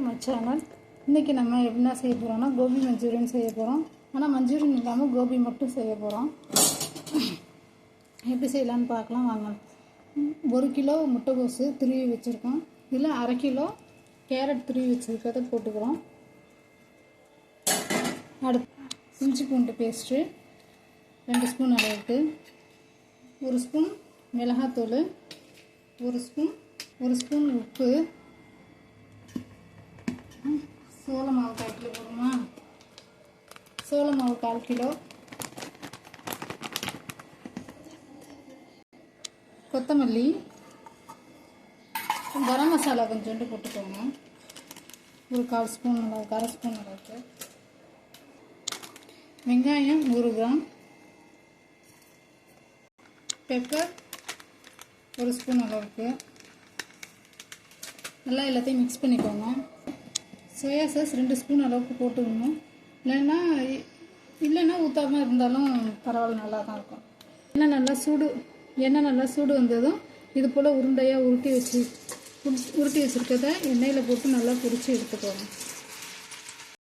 My channel. இன்றைக்கி நம்ம என்ன செய்ய போகிறோம்னா கோபி மஞ்சூரியன் செய்ய போகிறோம். ஆனால் மஞ்சூரியன் இல்லாமல் கோபி மட்டும் செய்ய போகிறோம். எப்படி செய்யலான்னு பார்க்கலாம் வாங்க. 1 கிலோ முட்டைகோசு துருவி வச்சுருக்கோம். இதில் அரை கிலோ கேரட் துருவி வச்சுருக்கிறத போட்டுக்கிறோம். அடுத்து இஞ்சி பூண்டு பேஸ்ட்டு 2 ஸ்பூன் அளவுக்கு, 1 ஸ்பூன் மிளகாத்தூள், 1 ஸ்பூன் உப்பு, சோள மாவு 1 கிலோ போடுமா, சோள மாவு 1/4 கிலோ, கொத்தமல்லி, கரம் மசாலா கொஞ்சோண்டு போட்டுக்கோங்க, ஒரு 1/4 ஸ்பூன் அளவுக்கு, 1/2 ஸ்பூன் அளவுக்கு, வெங்காயம் 100 கிராம், பெப்பர் 1 ஸ்பூன் அளவுக்கு. நல்லா எல்லாத்தையும் மிக்ஸ் பண்ணிக்கோங்க. சோயா சாஸ் 2 ஸ்பூன் அளவுக்கு போட்டுக்கணும். இல்லைன்னா ஊற்றாமல் இருந்தாலும் பரவாயில்ல, நல்லா தான் இருக்கும். எண்ணெய் நல்லா சூடு வந்ததும் இது போல் உருண்டையாக உருட்டி வச்சுருக்கதை எண்ணெயில் போட்டு நல்லா பொரித்து எடுத்துக்கோங்க.